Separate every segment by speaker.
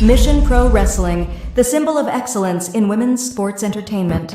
Speaker 1: Mission Pro Wrestling, the symbol of excellence in women's sports entertainment.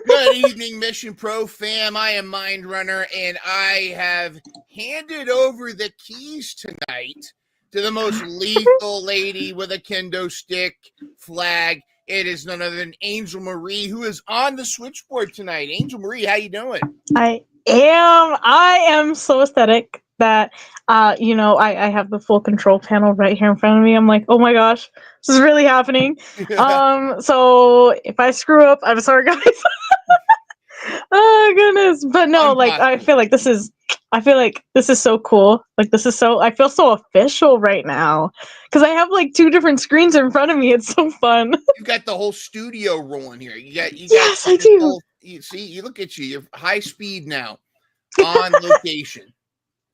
Speaker 2: Good evening, Mission Pro fam. I am Mind Runner, and I have handed over the keys tonight to the most lethal lady with a kendo stick flag. It is none other than Angel Marie, who is on the switchboard tonight. Angel Marie, how you doing?
Speaker 3: I am so ecstatic that I have the full control panel right here in front of me. I'm like, oh my gosh, this is really happening. So if I screw up, I'm sorry, guys. Oh goodness. But no, I feel like this is so cool. I feel so official right now because I have like two different screens in front of me. It's so fun.
Speaker 2: You got the whole studio rolling here.
Speaker 3: Yes, I do.
Speaker 2: You look at you. You're high speed now on location.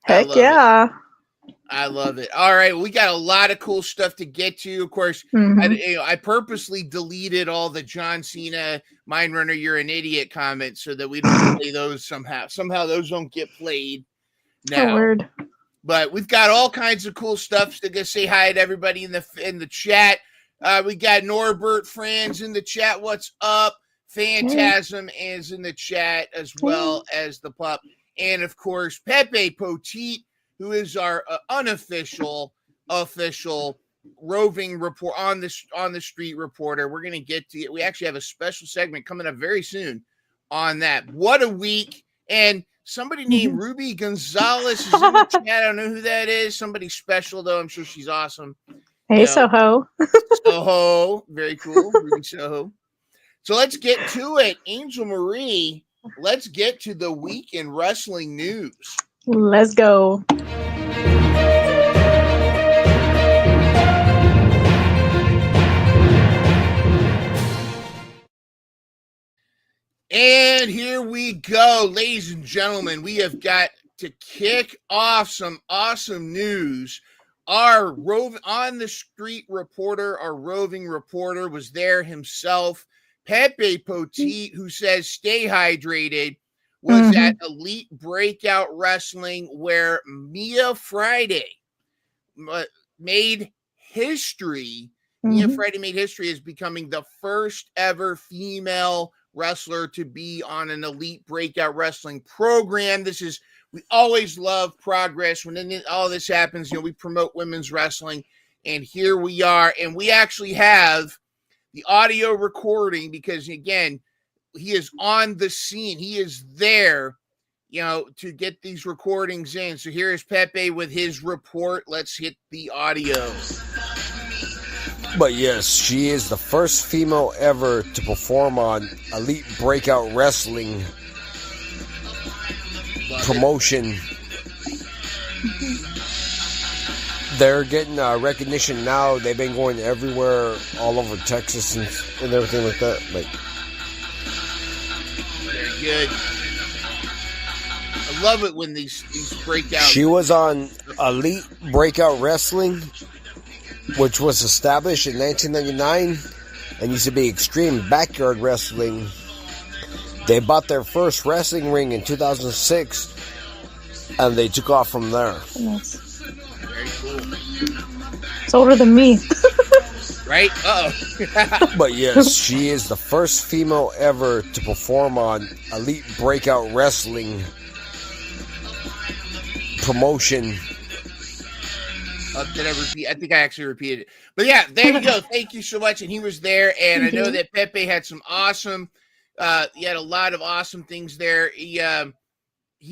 Speaker 3: Heck yeah.
Speaker 2: I love it. All right, we got a lot of cool stuff to get to. Of course, I purposely deleted all the John Cena Mind Runner, you're an idiot comments so that we don't play those somehow. Somehow those don't get played now.
Speaker 3: Oh, weird.
Speaker 2: But we've got all kinds of cool stuff to go say hi to everybody in the chat. We got Norbert Franz in the chat. What's up? Phantasm is in the chat as well as the pup. And of course, Pepe Poteet, who is our unofficial roving report on the street reporter. We're going to get to it. We actually have a special segment coming up very soon on that. What a week. And somebody named Ruby Gonzalez is in the chat. I don't know who that is. Somebody special, though. I'm sure she's awesome.
Speaker 3: Hey, Soho.
Speaker 2: Soho. Very cool. Ruby Soho. So let's get to it. Angel Marie, let's get to the week in wrestling news.
Speaker 3: Let's go.
Speaker 2: And here we go, ladies and gentlemen. We have got to kick off some awesome news. Our on the street reporter, our roving reporter, was there himself. Pepe Poteet, who says stay hydrated, was at Elite Breakout Wrestling, where Mia Friday made history. Mia Friday made history as becoming the first ever female wrestler to be on an Elite Breakout Wrestling program. We always love progress. When all this happens, we promote women's wrestling, and here we are. And we actually have the audio recording because, again, he is on the scene. He is there, to get these recordings in. So here is Pepe with his report. Let's hit the audio.
Speaker 4: But yes, she is the first female ever to perform on Elite Breakout Wrestling promotion. They're getting recognition now. They've been going everywhere, all over Texas and everything like that.
Speaker 2: Very good. I love it when these breakouts.
Speaker 4: She was on Elite Breakout Wrestling, which was established in 1999 and used to be Extreme Backyard Wrestling. They bought their first wrestling ring in 2006, and they took off from there.
Speaker 3: Nice.
Speaker 2: Very cool.
Speaker 3: It's older than me.
Speaker 2: Right? Uh-oh.
Speaker 4: But yes, she is the first female ever to perform on Elite Breakout Wrestling promotion.
Speaker 2: Did I repeat? I think I actually repeated it. But yeah, there you go. Thank you so much. And he was there, and
Speaker 3: Thank
Speaker 2: I know
Speaker 3: you.
Speaker 2: that Pepe had some awesome. He had a lot of awesome things there. He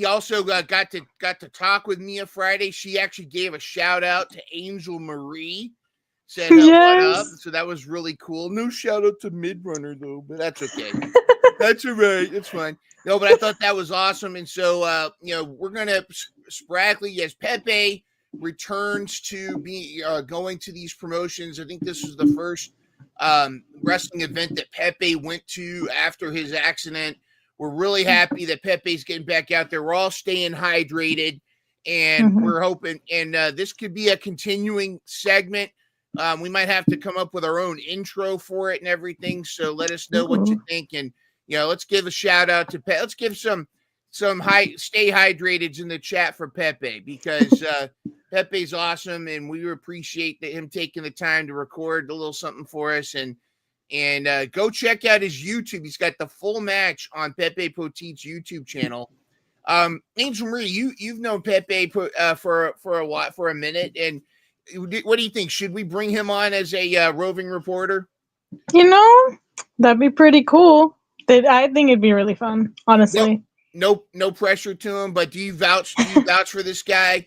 Speaker 2: also got to talk with Mia Friday. She actually gave a shout out to Angel Marie. Said what up.
Speaker 3: Yes.
Speaker 2: So that was really cool. No shout out to Midrunner though, but that's okay. That's all right. It's fine. No, but I thought that was awesome. And so, we're going to sporadically, yes, Pepe returns to be going to these promotions. I think this was the first wrestling event that Pepe went to after his accident. We're really happy that Pepe's getting back out there. We're all staying hydrated, and we're hoping, and this could be a continuing segment. We might have to come up with our own intro for it and everything. So let us know what you think. And, let's give a shout out to Pepe. Let's give some stay hydrated in the chat for Pepe, because Pepe's awesome. And we appreciate him taking the time to record a little something for us. And go check out his YouTube. He's got the full match on Pepe Potit's YouTube channel. Angel Marie, you've known Pepe for a while, for a minute. And what do you think? Should we bring him on as a roving reporter?
Speaker 3: That'd be pretty cool. I think it'd be really fun, honestly.
Speaker 2: No pressure to him, but do you vouch for this guy?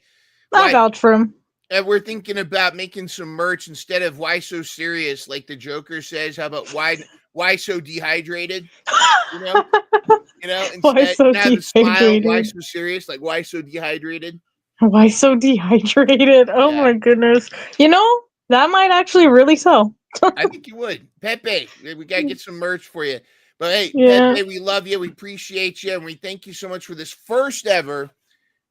Speaker 3: I vouch for him.
Speaker 2: And we're thinking about making some merch instead of "Why so serious," like the Joker says. How about why so dehydrated? Instead
Speaker 3: Why so
Speaker 2: have the smile.
Speaker 3: dehydrated?
Speaker 2: Why so serious? Like why so dehydrated?
Speaker 3: Why so dehydrated? Oh my goodness! That might actually really sell.
Speaker 2: I think you would, Pepe. We gotta get some merch for you. But hey, Pepe, we love you. We appreciate you, and we thank you so much for this first ever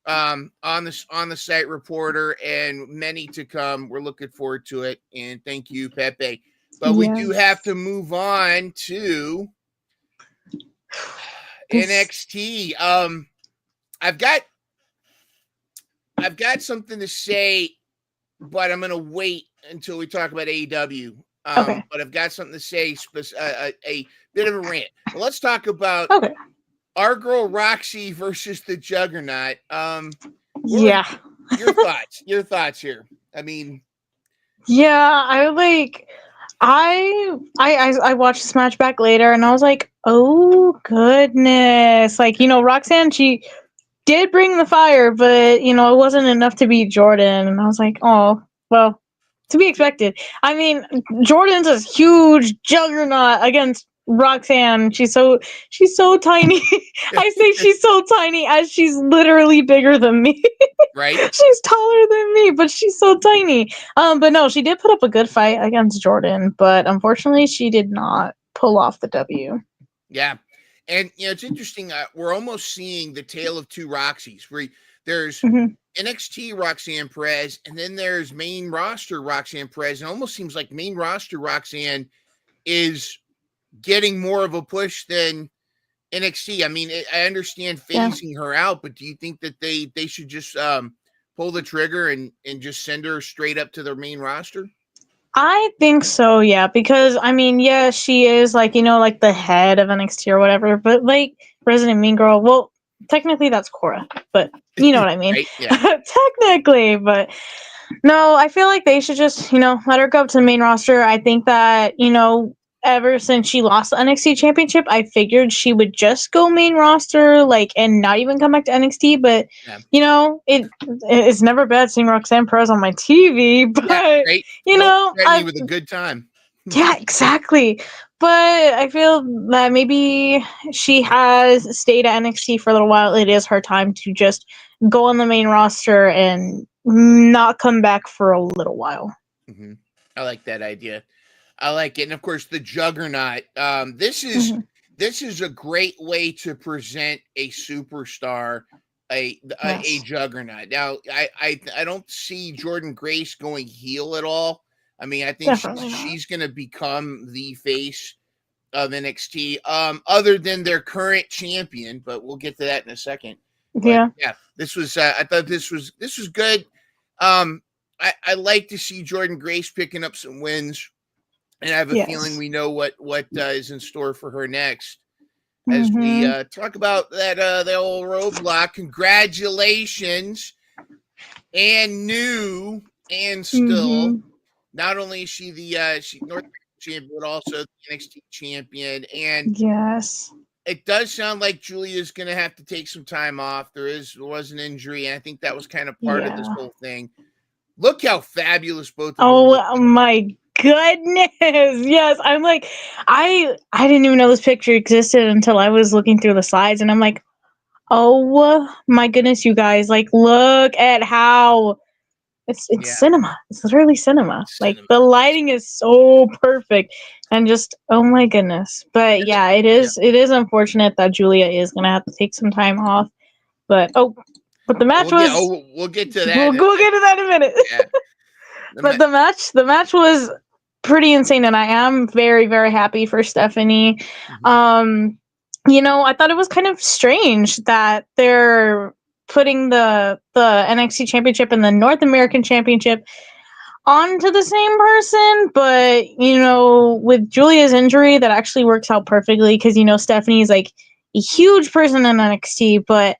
Speaker 2: on the site reporter, and many to come. We're looking forward to it, and thank you, Pepe. But we do have to move on to NXT. I've got something to say, but I'm gonna wait until we talk about AEW. But I've got something to say, a bit of a rant. But let's talk about our girl Roxy versus the Juggernaut. Your thoughts here. I mean,
Speaker 3: I watched this match back later, and I was like, oh goodness, Roxanne, she did bring the fire, but it wasn't enough to beat Jordan, and I was like, oh well, to be expected. I mean, Jordan's a huge juggernaut against Roxanne. She's so tiny. I say she's so tiny as she's literally bigger than me.
Speaker 2: Right?
Speaker 3: She's taller than me, but she's so tiny. But no, she did put up a good fight against Jordan, but unfortunately she did not pull off the W.
Speaker 2: Yeah. And it's interesting. We're almost seeing the tale of two Roxys, where there's NXT Roxanne Perez, and then there's main roster Roxanne Perez. It almost seems like main roster Roxanne is getting more of a push than NXT. I mean, I understand phasing her out, but do you think that they should just pull the trigger and just send her straight up to their main roster?
Speaker 3: I think so, yeah, because I mean, yeah, she is like the head of NXT or whatever, but like Resident Mean Girl, well, technically that's Cora, but you know what I mean.
Speaker 2: Right? Yeah.
Speaker 3: Technically, but no, I feel like they should just, let her go up to the main roster. I think that, ever since she lost the NXT championship, I figured she would just go main roster, and not even come back to NXT. But it's never bad seeing Roxanne Perez on my TV. But
Speaker 2: right?
Speaker 3: I
Speaker 2: with a good time.
Speaker 3: Yeah, exactly. But I feel that maybe she has stayed at NXT for a little while. It is her time to just go on the main roster and not come back for a little while.
Speaker 2: Mm-hmm. I like that idea. I like it. And of course, the Juggernaut. This is a great way to present a superstar, a Juggernaut. Now, I don't see Jordan Grace going heel at all. I mean, I think she's going to become the face of NXT, other than their current champion, but we'll get to that in a second. But, this was, I thought this was good. I like to see Jordan Grace picking up some wins, and I have a feeling we know what is in store for her next. As we talk about the old roadblock. Congratulations and new and still,
Speaker 3: Mhm.
Speaker 2: not only is she the North American champion, but also the NXT champion. And
Speaker 3: Yes.
Speaker 2: it does sound like Julia's going to have to take some time off. There was an injury, and I think that was kind of part of this
Speaker 3: Yeah.
Speaker 2: whole thing. Look how fabulous both of them look.
Speaker 3: Oh my goodness. Yes. I'm like, I didn't even know this picture existed until I was looking through the slides, and I'm like, oh my goodness, you guys, like, look at how it's
Speaker 2: Yeah.
Speaker 3: cinema. It's literally cinema. Like,
Speaker 2: Cinema.
Speaker 3: the lighting is so perfect, and just, oh my goodness. But yeah, it is unfortunate that Julia is gonna have to take some time off. But the match
Speaker 2: We'll get to that.
Speaker 3: we'll get to that in a minute.
Speaker 2: Yeah.
Speaker 3: But the match was pretty insane, and I am very, very happy for Stephanie.
Speaker 2: Mhm.
Speaker 3: I thought it was kind of strange that they're putting the NXT Championship and the North American Championship onto the same person, but with Julia's injury, that actually works out perfectly because Stephanie is like a huge person in NXT, but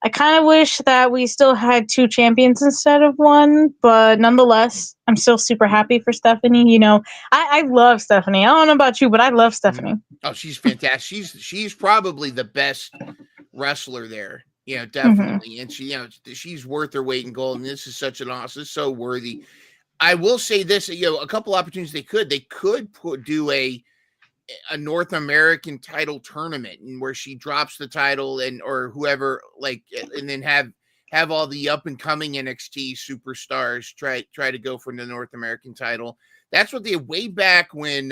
Speaker 3: I kind of wish that we still had two champions instead of one, but nonetheless, I'm still super happy for Stephanie. I love Stephanie. I don't know about you, but I love Stephanie.
Speaker 2: Oh, she's fantastic. She's probably the best wrestler there. Definitely. And she's worth her weight in gold. And this is such an awesome, so worthy. I will say this, a couple opportunities they could do a North American title tournament and where she drops the title or whoever, and then have all the up and coming NXT superstars try to go for the North American title. That's what they way back when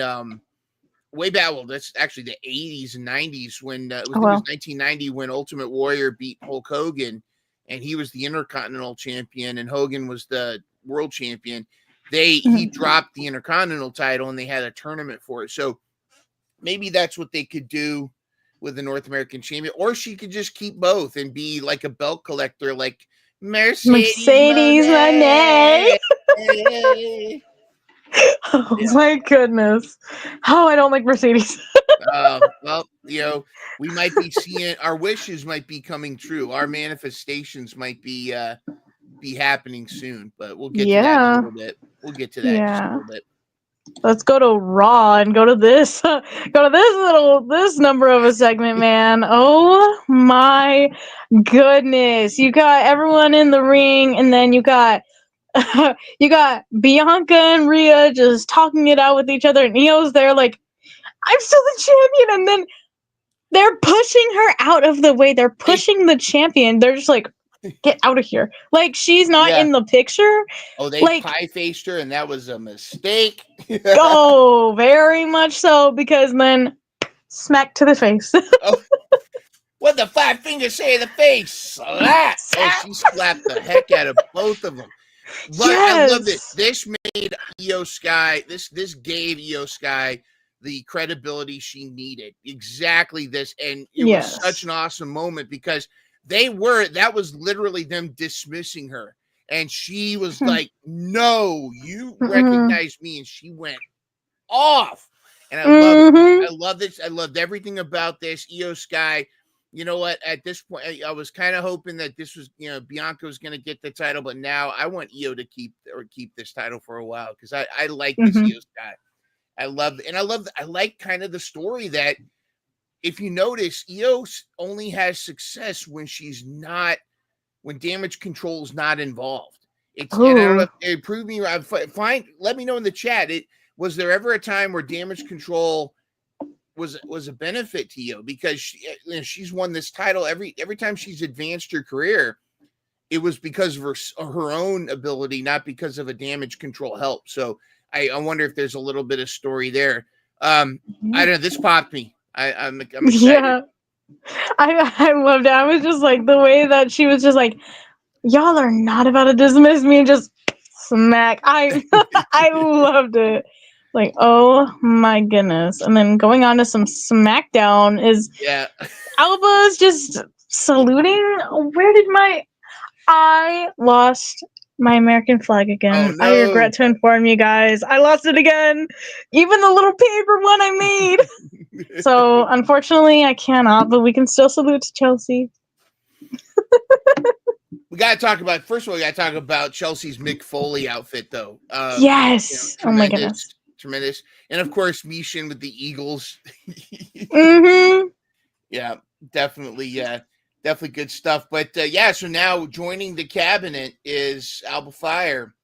Speaker 2: well, that's actually the 80s and 90s when I think it was 1990 when Ultimate Warrior beat Hulk Hogan and he was the Intercontinental Champion and Hogan was the World Champion. He dropped the Intercontinental title and they had a tournament for it. So maybe that's what they could do with the North American champion, or she could just keep both and be like a belt collector, like Mercedes Moné.
Speaker 3: Oh my goodness. How I don't like Mercedes.
Speaker 2: Well, we might be seeing our wishes might be coming true. Our manifestations might be happening soon, but we'll get to that in a little bit. We'll get to that in just a little bit.
Speaker 3: Let's go to Raw and go to this this number of a segment, man. Oh my goodness. You got everyone in the ring, and then you got Bianca and Rhea just talking it out with each other, and Io's there like, I'm still the champion, and then they're pushing her out of the way. They're pushing the champion. They're just like, get out of here. Like, she's not in the picture.
Speaker 2: Oh, they pie-faced her, and that was a mistake.
Speaker 3: Oh, very much so, because then smack to the face.
Speaker 2: What the 5 fingers say in the face? Slap! Oh, she slapped the heck out of both of them. But I love this. This made Io Sky, this gave Io Sky the credibility she needed. Exactly this. And it was such an awesome moment because that was literally them dismissing her. And she was like, no, you recognize me. And she went off. And I love it. I love this. I loved everything about this. Io Sky, you know what? At this point, I was kind of hoping that this was, Bianca was going to get the title. But now I want Io to keep this title for a while because I like this Io Sky. I like kind of the story that if you notice, Io only has success when damage control is not involved. And I don't know if it proved me right. Let me know in the chat. Was there ever a time where damage control was a benefit to Io because she's won this title every time she's advanced her career. It was because of her own ability, not because of a damage control help. So I wonder if there's a little bit of story there. I don't know. This popped me. I'm excited.
Speaker 3: Yeah, I loved it. I was just like the way that she was just like, y'all are not about to dismiss me, and just smack. I loved it. Like, oh my goodness. And then going on to some SmackDown is Alba's just saluting. I lost my American flag again.
Speaker 2: Oh, no.
Speaker 3: I regret to inform you guys. I lost it again. Even the little paper one I made. So unfortunately I cannot, but we can still salute to Chelsea.
Speaker 2: We got to talk about, first of all, we got to talk about Chelsea's Mick Foley outfit, though.
Speaker 3: Yes. Oh my goodness.
Speaker 2: Tremendous. And of course, Mishin with the Eagles.
Speaker 3: Mm-hmm.
Speaker 2: Yeah, definitely. Definitely good stuff. But yeah, so now joining the cabinet is Alba Fire.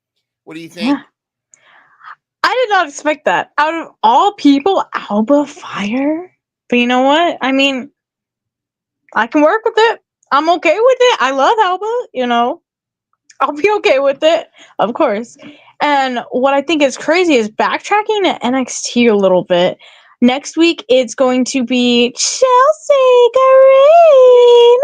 Speaker 2: What do you think?
Speaker 3: Yeah. I did not expect that. Out of all people, Alba Fire? But you know what? I mean, I can work with it. I'm okay with it. I love Alba, you know. I'll be okay with it, of course. And what I think is crazy is backtracking to NXT a little bit. Next week, it's going to be Chelsea Green,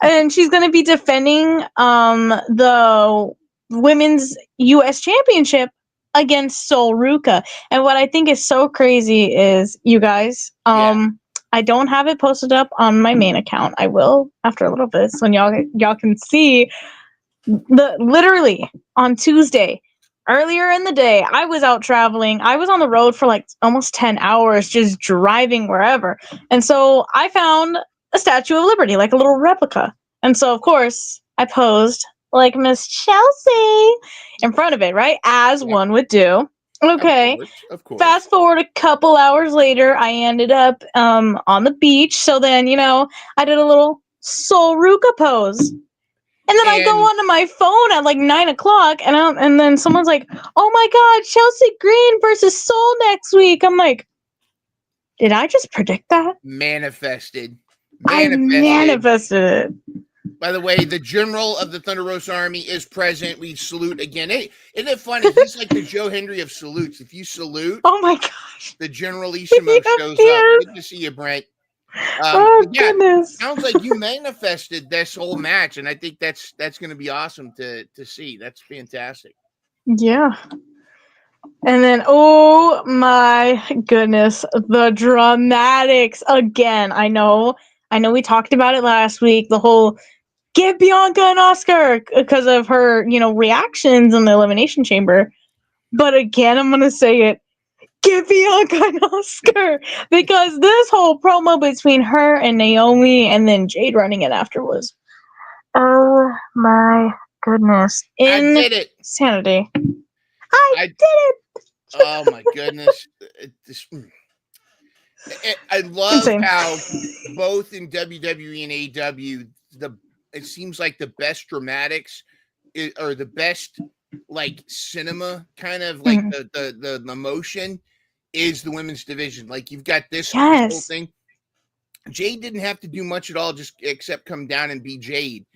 Speaker 3: and she's going to be defending the Women's U.S. Championship against Sol Ruka. And what I think is so crazy is, you guys, I don't have it posted up on my main account. I will after a little bit, so y'all can see. Literally on Tuesday, earlier in the day, I was out traveling. I was on the road for like almost 10 hours just driving wherever. And so I found a Statue of Liberty, like a little replica. And so, of course, I posed like Miss Chelsea in front of it, right? As one would do. Okay.
Speaker 2: Of course.
Speaker 3: Fast forward a couple hours later, I ended up on the beach. So then, you know, I did a little Sol Ruka pose. And then I go onto my phone at like 9 o'clock, and then someone's like, "Oh my God, Chelsea Green versus Sol next week." I'm like, did I just predict that?
Speaker 2: Manifested.
Speaker 3: I manifested it.
Speaker 2: By the way, the general of the Thunder Rosa Army is present. We salute again. Isn't it funny? He's like the Joe Hendry of salutes. If you salute,
Speaker 3: oh my gosh,
Speaker 2: the General Ishimo shows up. Good to see you, Brent.
Speaker 3: Goodness.
Speaker 2: Sounds like you manifested this whole match, and I think that's going to be awesome to see. That's fantastic.
Speaker 3: Yeah. And then, oh my goodness, the dramatics again. I know we talked about it last week, the whole give Bianca an Oscar because of her, you know, reactions in the Elimination Chamber. But again, I'm going to say it. Give Bianca an Oscar, because this whole promo between her and Naomi and then Jade running it after was, oh my goodness,
Speaker 2: I did it.
Speaker 3: Insanity. I did it.
Speaker 2: Oh my goodness. I love
Speaker 3: Insane.
Speaker 2: how both in WWE and AEW, it seems like the best dramatics or the best like cinema kind of like the emotion is the women's division. Like you've got this whole thing. Jade didn't have to do much at all, just except come down and be Jade.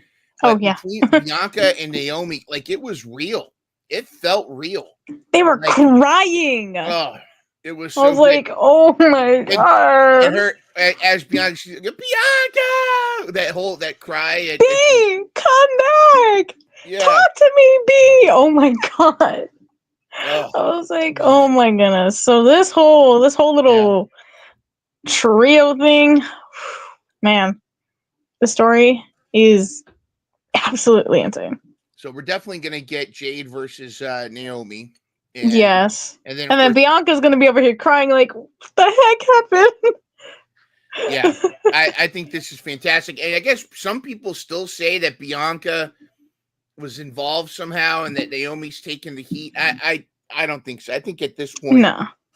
Speaker 2: But between Bianca and Naomi, like it was real. It felt real.
Speaker 3: They were like, crying.
Speaker 2: Oh, it was so
Speaker 3: I was good. Like, oh my God.
Speaker 2: And her, as Bianca, she's like, Bianca! That cry.
Speaker 3: B, come back. Yeah. Talk to me, B. Oh my God. I was like, oh my goodness. So this whole little trio thing, man, the story is absolutely insane.
Speaker 2: So we're definitely going to get Jade versus Naomi.
Speaker 3: Yes.
Speaker 2: And then
Speaker 3: Bianca's going to be over here crying like, what the heck happened?
Speaker 2: Yeah. I think this is fantastic. And I guess some people still say that Bianca was involved somehow and that Naomi's taking the heat. I don't think so. I think at this point,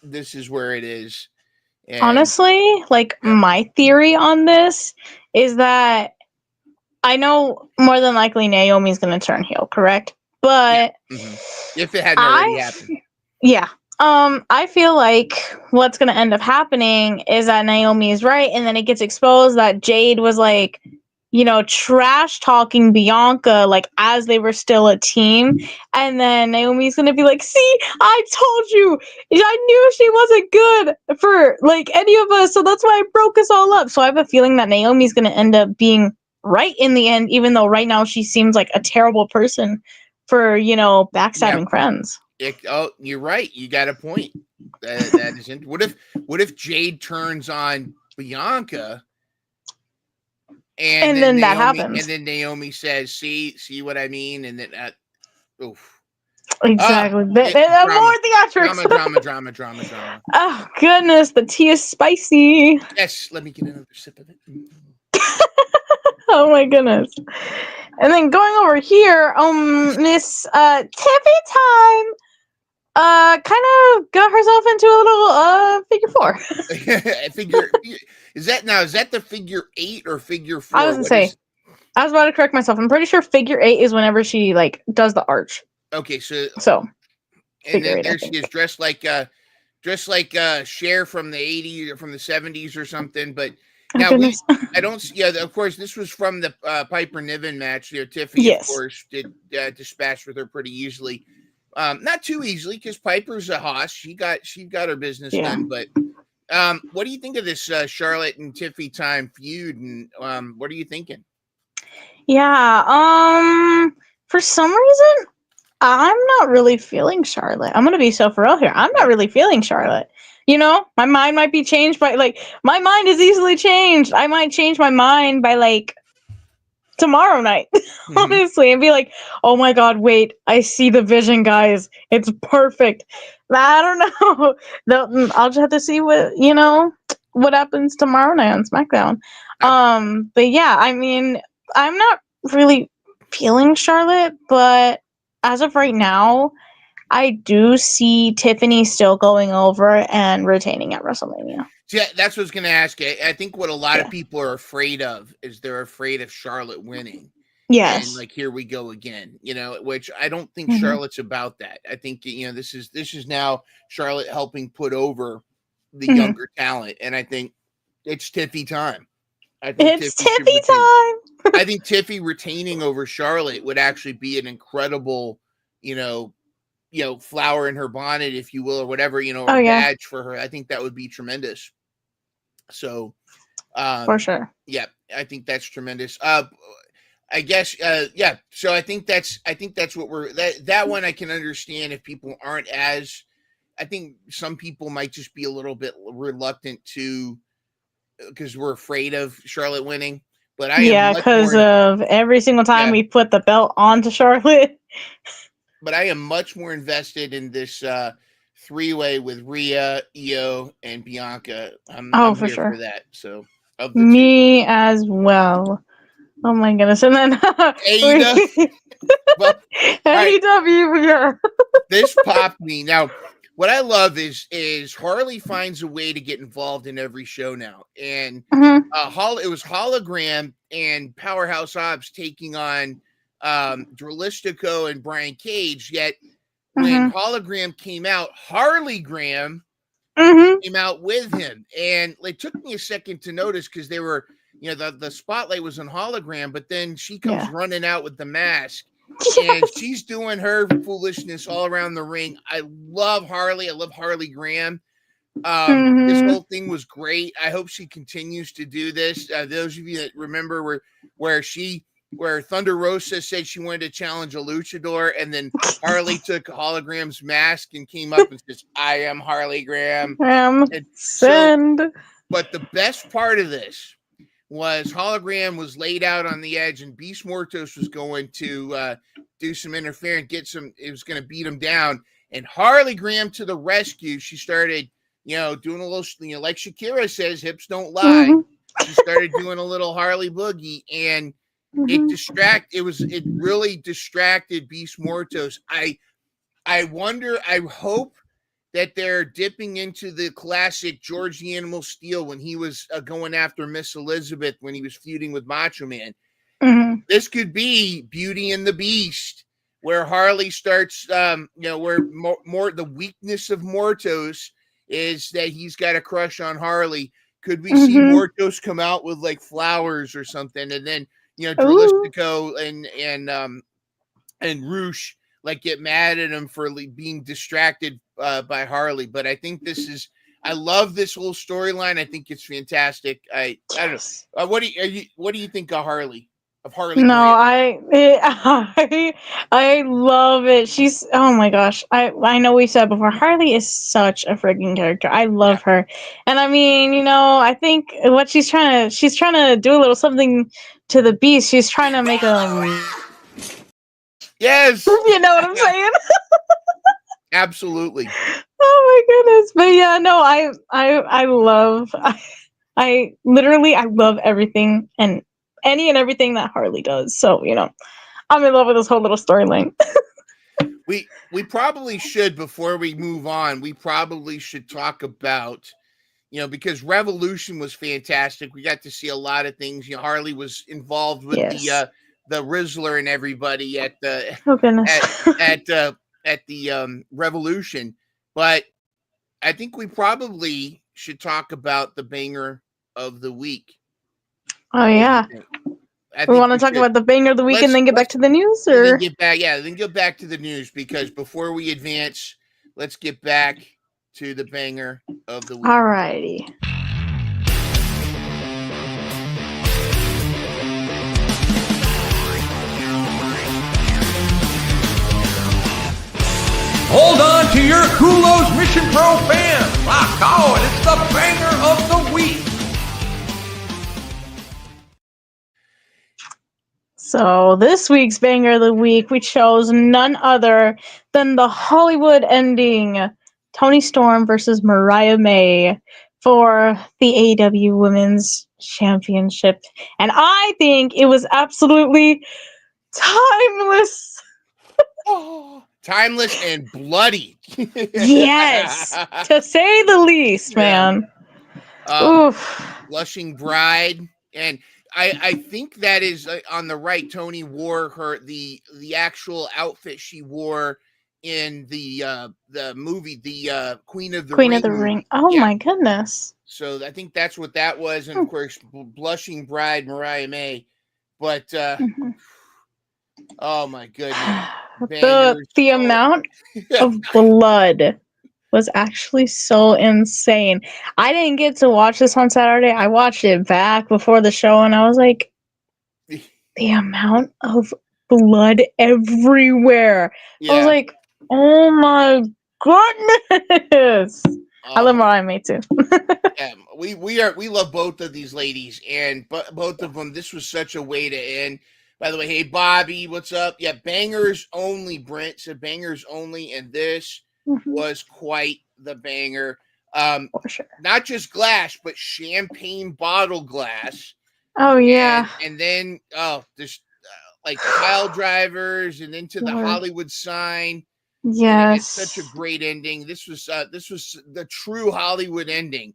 Speaker 2: this is where it is. And,
Speaker 3: honestly, like my theory on this is that I know more than likely Naomi's going to turn heel, correct? But
Speaker 2: if it hadn't already happened.
Speaker 3: Yeah. I feel like what's going to end up happening is that Naomi is right, and then it gets exposed that Jade was like, you know, trash talking Bianca like as they were still a team, and then Naomi's gonna be like, see, I told you, I knew she wasn't good for like any of us, so that's why I broke us all up. So I have a feeling that Naomi's gonna end up being right in the end, even though right now she seems like a terrible person for, you know, backstabbing friends.
Speaker 2: You're right. You got a point. That is interesting. What if Jade turns on Bianca? And then
Speaker 3: that happens.
Speaker 2: And then Naomi says, see what I mean? And then,
Speaker 3: exactly. More theatrics.
Speaker 2: Drama.
Speaker 3: Oh, goodness. The tea is spicy.
Speaker 2: Yes. Let me get another sip of it.
Speaker 3: Oh, my goodness. And then going over here, Miss Tiffy Time kind of got herself into a little figure four.
Speaker 2: Figure is that the figure 8 or figure 4?
Speaker 3: I was about to correct myself. I'm pretty sure figure 8 is whenever she like does the arch.
Speaker 2: Okay, so and
Speaker 3: figure
Speaker 2: then
Speaker 3: 8,
Speaker 2: there she is dressed like Cher from the 80s or from the 70s or something. But now I don't see. Yeah, of course, this was from the Piper Niven match. Tiffy, of course, did dispatch with her pretty easily. Not too easily because Piper's a hoss. She got her business done. But what do you think of this Charlotte and Tiffy Time feud? And what are you thinking?
Speaker 3: Yeah. For some reason, I'm not really feeling Charlotte. I'm gonna be so for real here. I'm not really feeling Charlotte. You know, my mind might be changed by my mind is easily changed. I might change my mind by tomorrow night, honestly, and be like, oh my god, wait, I see the vision, guys. It's perfect. I don't know. I'll just have to see what happens tomorrow night on SmackDown. But yeah, I mean, I'm not really feeling Charlotte, but as of right now, I do see Tiffany still going over and retaining at WrestleMania.
Speaker 2: Yeah, that's what I was going to ask you. I think what a lot of people are afraid of is they're afraid of Charlotte winning.
Speaker 3: Yes.
Speaker 2: And here we go again, which I don't think Charlotte's about that. I think, this is now Charlotte helping put over the younger talent. And I think it's Tiffy time.
Speaker 3: It's Tiffy time.
Speaker 2: I think Tiffy retaining over Charlotte would actually be an incredible, flower in her bonnet, if you will, or whatever, badge for her. I think that would be tremendous. So,
Speaker 3: for sure.
Speaker 2: Yeah, I think that's tremendous. I guess, yeah. So I think that's what we're that one I can understand if people aren't as. I think some people might just be a little bit reluctant to because we're afraid of Charlotte winning. But
Speaker 3: because of every single time we put the belt onto Charlotte.
Speaker 2: But I am much more invested in this three-way with Rhea, Io, and Bianca. I'm
Speaker 3: for
Speaker 2: here
Speaker 3: sure
Speaker 2: for that. So
Speaker 3: me as well. Oh my goodness! And then
Speaker 2: AEW. Well,
Speaker 3: AEW, yeah.
Speaker 2: This popped me. Now, what I love is Harley finds a way to get involved in every show now, and it was Hologram and Powerhouse Hobbs taking on Dralistico and Brian Cage. Yet when Hologram came out, Harley Graham came out with him, and it took me a second to notice because they were, the spotlight was on Hologram, but then she comes running out with the mask. And she's doing her foolishness all around the ring. I love Harley. I love Harley Graham. This whole thing was great. I hope she continues to do this. Those of you that remember where Thunder Rosa said she wanted to challenge a luchador, and then Harley took Hologram's mask and came up and says, "I am Harley Graham." But the best part of this was Hologram was laid out on the edge, and Beast Mortos was going to do some interference, it was going to beat him down. And Harley Graham to the rescue. She started, doing a little, like Shakira says, hips don't lie. She started doing a little Harley boogie, and it really distracted Beast Mortos. I hope that they're dipping into the classic George the Animal Steel when he was going after Miss Elizabeth when he was feuding with Macho Man. This could be Beauty and the Beast, where Harley starts, where more the weakness of Mortos is that he's got a crush on Harley. Could we see Mortos come out with flowers or something, and then Dralistico and Roosh get mad at him for being distracted by Harley? But I think I love this whole storyline. I think it's fantastic. I don't know. What do you think of Harley?
Speaker 3: No, I love it. She's, oh my gosh. I know we said before, Harley is such a freaking character. I love her. And I mean, I think what she's trying to do a little something to the Beast. She's trying to make
Speaker 2: yes.
Speaker 3: You know what I'm saying?
Speaker 2: Absolutely.
Speaker 3: Oh my goodness. But yeah, no, I love I love everything and any and everything that Harley does. So, I'm in love with this whole little storyline.
Speaker 2: We probably should, before we move on, we probably should talk about, because Revolution was fantastic. We got to see a lot of things. Harley was involved with
Speaker 3: Yes.
Speaker 2: the Rizzler and everybody at the
Speaker 3: Oh goodness.
Speaker 2: at the Revolution. But I think we probably should talk about the banger of the week.
Speaker 3: Oh yeah. We want to talk about the banger of the week and then get back to the news, or
Speaker 2: then get back to the news, because before we advance, let's get back to the banger of the week.
Speaker 3: Alrighty.
Speaker 5: Hold on to your Kulos Mission Pro fans. Rock on, it's the banger of the week.
Speaker 3: So this week's banger of the week, we chose none other than the Hollywood ending, Toni Storm versus Mariah May for the AEW Women's Championship. And I think it was absolutely timeless.
Speaker 2: Oh, timeless and bloody.
Speaker 3: Yes, to say the least, man. Oof.
Speaker 2: Blushing Bride, and I think that is on the right. Toni wore the actual outfit she wore in the movie, the Queen of the Ring.
Speaker 3: Oh my goodness.
Speaker 2: So I think that's what that was, and of course, Blushing Bride, Mariah May. But oh my goodness,
Speaker 3: the amount of blood was actually so insane. I didn't get to watch this on Saturday. I watched it back before the show, and I was like, the amount of blood everywhere. Yeah. I was like, oh my goodness. I love Mariah May too.
Speaker 2: Yeah, we love both of these ladies, and both of them. This was such a way to end. By the way, hey Bobby, what's up? Yeah, bangers only. Brent said bangers only, and this was quite the banger.
Speaker 3: For sure.
Speaker 2: Not just glass, but champagne bottle glass.
Speaker 3: Oh yeah.
Speaker 2: And then this like pile drivers, and into the Hollywood sign.
Speaker 3: Yes.
Speaker 2: It's such a great ending. This was the true Hollywood ending.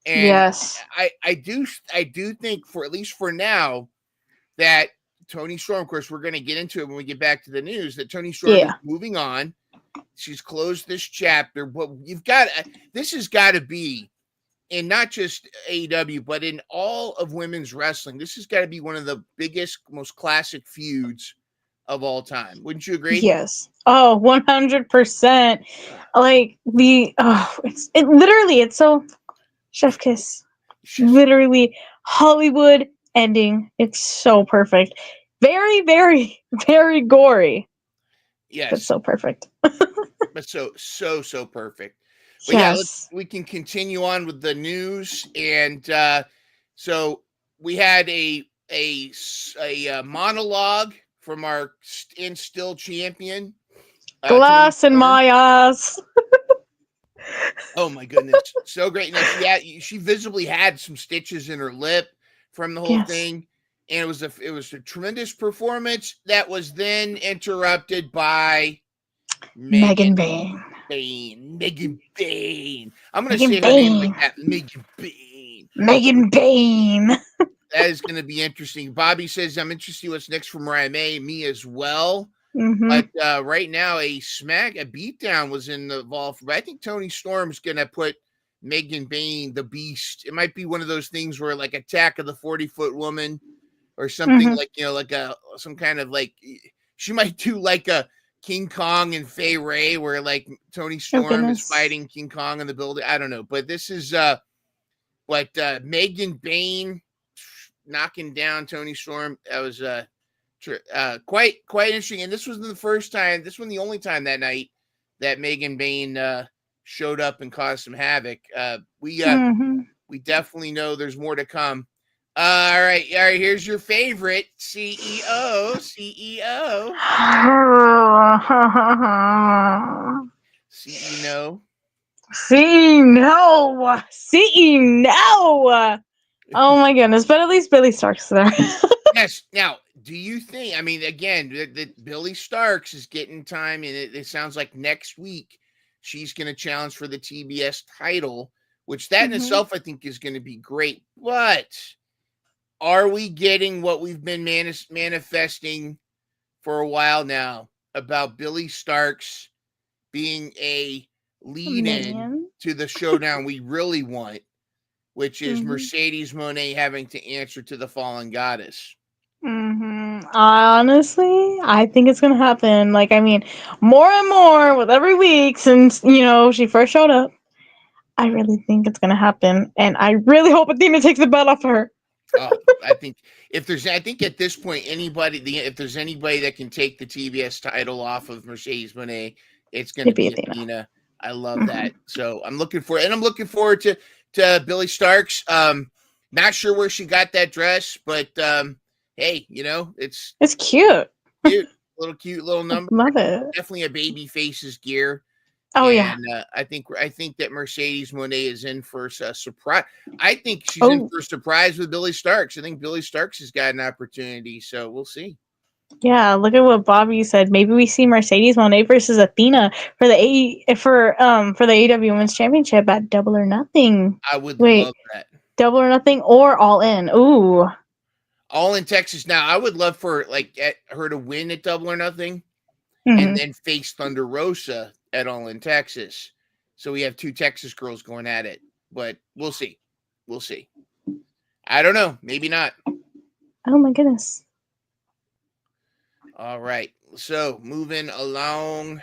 Speaker 2: And
Speaker 3: yes.
Speaker 2: I do think, for at least for now, that Toni Storm, of course, we're going to get into it when we get back to the news, that Toni Storm is moving on. She's closed this chapter, but this has got to be, in not just AEW, but in all of women's wrestling, this has got to be one of the biggest, most classic feuds of all time. Wouldn't you agree?
Speaker 3: Yes. Oh, 100%. Like it's so chef kiss. Literally Hollywood ending. It's so perfect. Very, very, very gory.
Speaker 2: Yes.
Speaker 3: But so perfect.
Speaker 2: But so perfect. But
Speaker 3: yes.
Speaker 2: We can continue on with the news. And so we had a monologue from our still champion.
Speaker 3: Glass in my eyes.
Speaker 2: Oh my goodness. So great. Now, she visibly had some stitches in her lip from the whole thing. And it was a tremendous performance that was then interrupted by
Speaker 3: Megan Bayne.
Speaker 2: Megan Bayne. I'm going to say her name like that. Megan Bayne.
Speaker 3: Megan Bayne.
Speaker 2: That is going to be interesting. Bobby says, I'm interested in what's next for Mariah May. Me as well. But right now, a beatdown was involved. But I think Toni Storm's going to put Megan Bayne, the Beast. It might be one of those things where, like, Attack of the 40-Foot Woman or something like some kind of, like, she might do like a King Kong and Fay Ray, where like Toni Storm is fighting King Kong in the building. I don't know, but this is Megan Bayne knocking down Toni Storm. That was quite interesting. And this wasn't the first time. This was the only time that night that Megan Bayne showed up and caused some havoc. We definitely know there's more to come. All right. Here's your favorite CEO. CEO.
Speaker 3: Oh my goodness! But at least Billy Stark's there.
Speaker 2: Yes. Now, do you think? I mean, again, that Billy Starks is getting time, and it sounds like next week she's going to challenge for the TBS title, which that in
Speaker 3: Mhm.
Speaker 2: itself I think is going to be great. But are we getting what we've been manifesting for a while now about Billy Starks being a lead-in
Speaker 3: Minion.
Speaker 2: to the showdown we really want, which is
Speaker 3: Mhm.
Speaker 2: Mercedes Moné having to answer to the fallen goddess?
Speaker 3: Honestly, I think it's gonna happen. Like, I mean, more and more with every week since she first showed up. I really think it's gonna happen, and I really hope Athena takes the belt off of her.
Speaker 2: Oh, I think I think at this point, if there's anybody that can take the TBS title off of Mercedes Moné, it's going to
Speaker 3: It'd be
Speaker 2: be
Speaker 3: Athena.
Speaker 2: Athena. I love
Speaker 3: Mhm.
Speaker 2: that. So I'm looking forward to Billy Starks. Not sure where she got that dress, but hey, it's
Speaker 3: It's cute.
Speaker 2: cute, cute little
Speaker 3: I
Speaker 2: number.
Speaker 3: love it.
Speaker 2: Definitely a baby face's gear.
Speaker 3: Oh yeah.
Speaker 2: And I think that Mercedes Moné is in for a surprise. I think she's in
Speaker 3: Oh
Speaker 2: for a surprise with Billy Starks. I think Billy Starks has got an opportunity, so we'll see.
Speaker 3: yeah. Look at what Bobby said. Maybe we see Mercedes Moné versus Athena for the AEW Women's Championship at Double or Nothing.
Speaker 2: I would
Speaker 3: Wait,
Speaker 2: love that.
Speaker 3: Double or Nothing or All In. Ooh.
Speaker 2: All in Texas now. I would love for her to win at Double or Nothing and
Speaker 3: Hmm.
Speaker 2: then face Thunder Rosa at All in Texas. So we have two Texas girls going at it, but we'll see. We'll see. I don't know. Maybe not.
Speaker 3: Oh my goodness.
Speaker 2: All right. So moving along.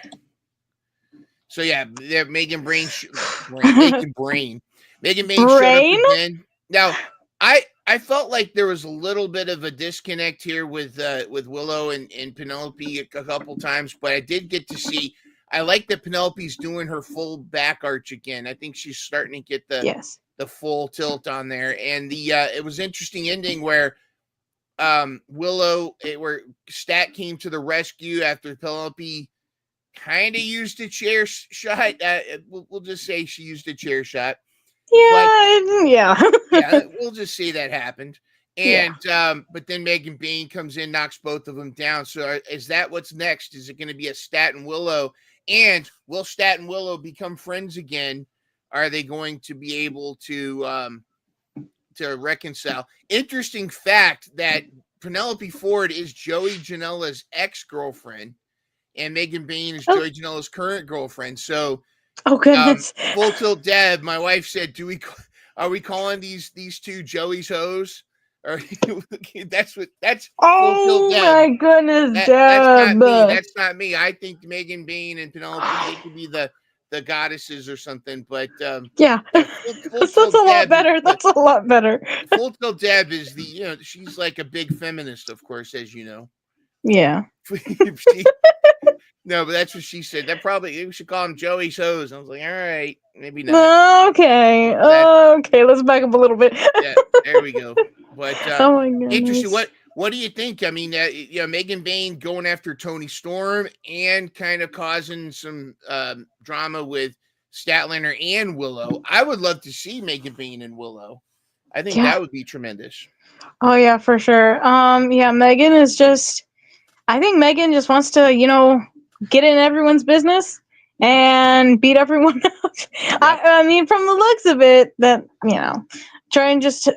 Speaker 2: So yeah, they're Megan Bain showed up
Speaker 3: Brain?
Speaker 2: again. Now, I felt like there was a little bit of a disconnect here with Willow and Penelope a couple times, but I did get to see. I like that Penelope's doing her full back arch again. I think she's starting to get
Speaker 3: Yes.
Speaker 2: the full tilt on there, and it was interesting ending where where Stat came to the rescue after Penelope kind of used a chair shot. We'll just say she used a chair shot, but
Speaker 3: Yeah.
Speaker 2: yeah, we'll just say that happened.
Speaker 3: Yeah.
Speaker 2: And but then Megan Bain comes in, knocks both of them down. So is that what's next? Is it going to be a Stat and Willow? And will Stat and Willow become friends again? Are they going to be able to reconcile? Interesting fact that Penelope Ford is Joey Janela's ex-girlfriend, and Megan Bain is
Speaker 3: Oh.
Speaker 2: Joey Janela's current girlfriend. So,
Speaker 3: Oh goodness.
Speaker 2: Full Tilt Deb, my wife said, are we calling these two Joey's hoes? Or that's Full Tilt
Speaker 3: Oh
Speaker 2: Deb.
Speaker 3: my goodness,
Speaker 2: That's not me.
Speaker 3: Deb.
Speaker 2: That's not me. I think Megan Bain and Penelope, they could be the goddesses or something. But
Speaker 3: Yeah.
Speaker 2: Full
Speaker 3: That's
Speaker 2: Tilt
Speaker 3: a lot
Speaker 2: Deb
Speaker 3: better. That's a lot better.
Speaker 2: Full Tilt Deb is she's like a big feminist, of course, as you know.
Speaker 3: Yeah.
Speaker 2: No, but that's what she said. We should call him Joey's hose. I was like, all right, maybe not.
Speaker 3: Okay. Okay. Let's back up a little bit.
Speaker 2: Yeah, there we go. But
Speaker 3: Oh my goodness.
Speaker 2: interesting. What do you think? I mean, Megan Bain going after Tony Storm and kind of causing some drama with Statlander and Willow. I would love to see Megan Bain and Willow. I think that would be tremendous.
Speaker 3: Oh yeah, for sure. Yeah, I think Megan just wants to, get in everyone's business and beat everyone up. I mean, from the looks of it, that, try and just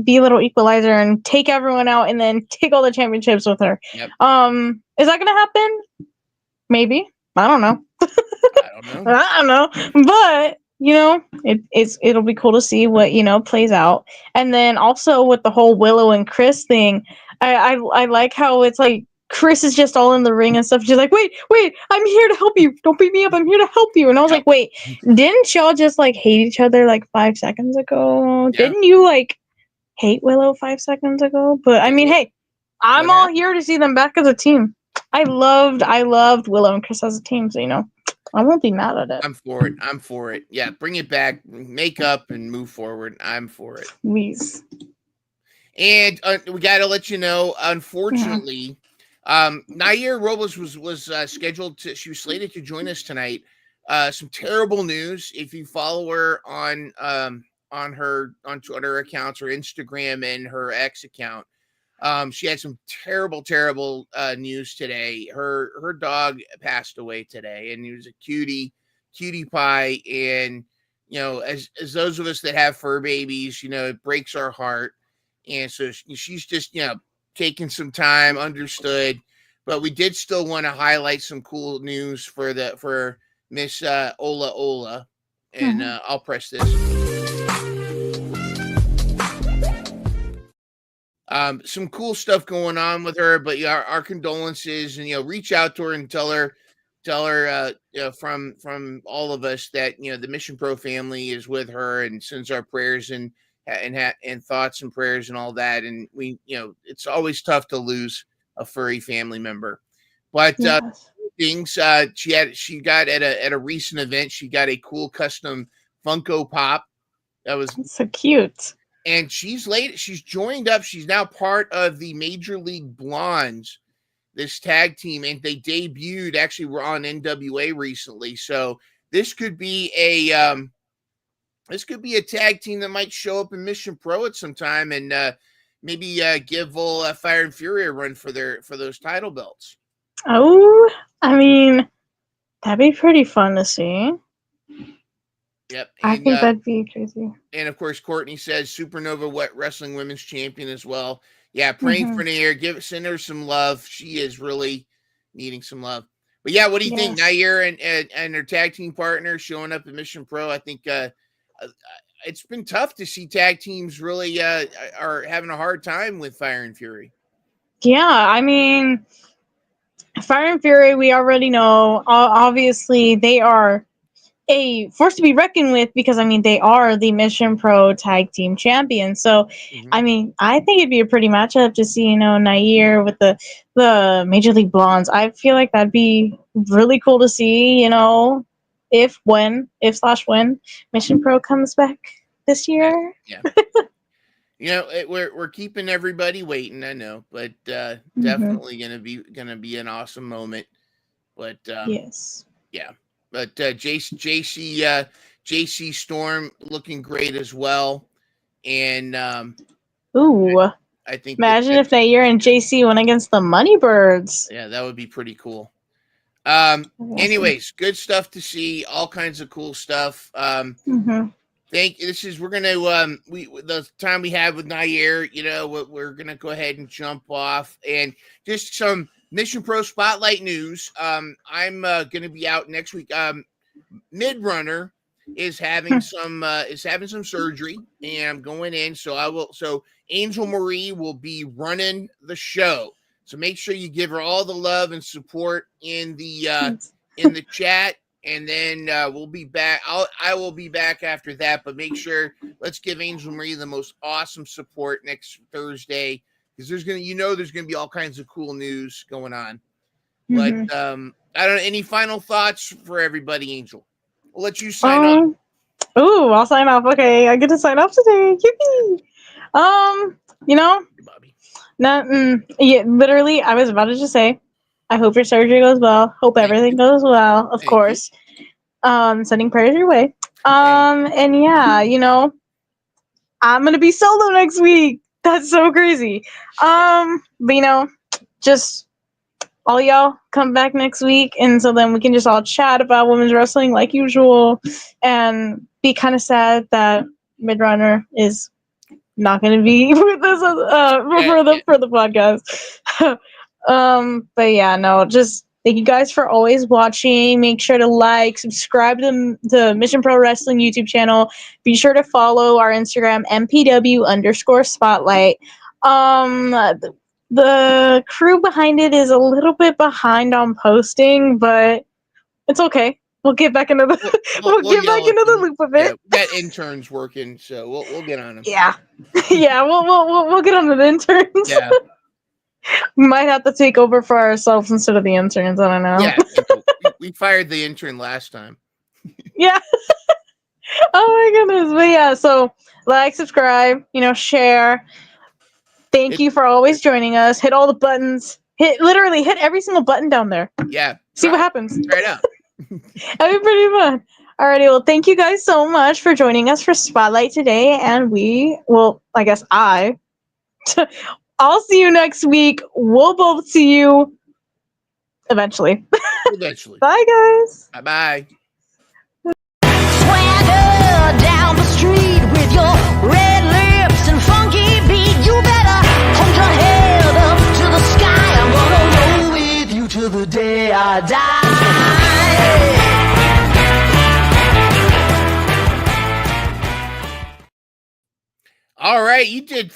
Speaker 3: be a little equalizer and take everyone out and then take all the championships with her.
Speaker 2: Yep.
Speaker 3: Is that gonna happen? Maybe. I don't know.
Speaker 2: I don't know.
Speaker 3: I don't know. But it'll be cool to see what plays out. And then also with the whole Willow and Chris thing, I like how it's like Chris is just all in the ring and stuff. She's like, wait, I'm here to help you. Don't beat me up. I'm here to help you. And I was like, wait, didn't y'all just like hate each other like 5 seconds ago?
Speaker 2: Yeah.
Speaker 3: Didn't you like hate Willow 5 seconds ago? But I mean, hey, I'm all here to see them back as a team. I loved Willow and Chris as a team, so I won't be mad at it.
Speaker 2: I'm for it. Yeah, bring it back, make up, and move forward. I'm for it.
Speaker 3: Please.
Speaker 2: And we got to let you know, unfortunately, Nahir Robles was scheduled to. She was slated to join us tonight. Some terrible news. If you follow her on her Twitter accounts or Instagram and her X account, She had some terrible news today. Her dog passed away today, and he was a cutie pie. And as those of us that have fur babies, it breaks our heart. And so she's just taking some time. Understood, but we did still want to highlight some cool news for Miss Hola Hola, and I'll press this. Some cool stuff going on with her, but our condolences, and reach out to her and tell her from all of us that the Mission Pro family is with her and sends our prayers and thoughts and prayers and all that. And we it's always tough to lose a furry family member, but
Speaker 3: Yes.
Speaker 2: things she got at a recent event, she got a cool custom Funko Pop that was
Speaker 3: It's so cute.
Speaker 2: and she's joined up. She's now part of the Major League Blondes, this tag team, and they debuted. Actually, we're on NWA recently, so this could be a tag team that might show up in Mission Pro at some time, and maybe give Fire and Fury a run for those title belts.
Speaker 3: Oh, I mean, that'd be pretty fun to see.
Speaker 2: Yep,
Speaker 3: I think that'd be crazy.
Speaker 2: And of course, Courtney says Supernova Wet Wrestling Women's Champion as well. Yeah, praying for Nahir. Send her some love. She is really needing some love. But yeah, what do you think? Nahir and her tag team partner showing up at Mission Pro. I think it's been tough to see tag teams really are having a hard time with Fire and Fury.
Speaker 3: Yeah, I mean, Fire and Fury, we already know. Obviously, they are a force to be reckoned with because, I mean, they are the Mission Pro Tag Team Champions. So, I mean, I think it'd be a pretty matchup to see, Nahir with the Major League Blondes. I feel like that'd be really cool to see, if when Mission Pro comes back this year.
Speaker 2: Yeah. We're keeping everybody waiting, I know, but definitely gonna be an awesome moment. But
Speaker 3: yes.
Speaker 2: Yeah. But JC Storm looking great as well. And
Speaker 3: ooh,
Speaker 2: I think
Speaker 3: imagine if Nahir and JC went against the Money Birds.
Speaker 2: Yeah, that would be pretty cool. Anyways, good stuff to see. All kinds of cool stuff. We're gonna the time we have with Nahir, we're gonna go ahead and jump off and just some Mission Pro Spotlight news. I'm gonna be out next week. Midrunner is having some surgery, and I'm going in. So Angel Marie will be running the show. So make sure you give her all the love and support in the chat, and then we'll be back. I will be back after that. But make sure let's give Angel Marie the most awesome support next Thursday. Because there's gonna be all kinds of cool news going on. But I don't know, any final thoughts for everybody, Angel? We'll let you sign off.
Speaker 3: Ooh, I'll sign off. Okay, I get to sign off today. Yippee!
Speaker 2: Bobby.
Speaker 3: Nothing. Yeah, literally, I was about to just say, I hope your surgery goes well. Hope everything goes well. Of course. Sending prayers your way. And yeah, I'm gonna be solo next week. That's so crazy. But just all y'all come back next week, and so then we can just all chat about women's wrestling like usual, and be kind of sad that Midrunner is not going to be with us for the podcast. But yeah, no, just thank you guys for always watching. Make sure to like, subscribe to the Mission Pro Wrestling YouTube channel. Be sure to follow our Instagram, mpw_spotlight. The crew behind it is a little bit behind on posting, but it's okay. We'll get back into the we'll get back into the loop of it.
Speaker 2: Yeah, that intern's working, so we'll get on him.
Speaker 3: Yeah, yeah, we'll get on the interns.
Speaker 2: Yeah.
Speaker 3: We might have to take over for ourselves instead of the interns. I don't know.
Speaker 2: Yeah, we fired the intern last time.
Speaker 3: Yeah. Oh my goodness. But yeah, so like, subscribe, share. Thank you for always joining us. Hit all the buttons. Hit every single button down there.
Speaker 2: Yeah.
Speaker 3: See what happens.
Speaker 2: Try it out.
Speaker 3: That'd be pretty fun. Alrighty, well, thank you guys so much for joining us for Spotlight today, and I I'll see you next week. We'll both see you eventually.
Speaker 2: Eventually.
Speaker 3: Bye, guys.
Speaker 2: Bye-bye.
Speaker 6: Swagger down the street with your red lips and funky beat. You better hold your head up to the sky. I'm gonna roll with you till the day I die.
Speaker 2: All right, you did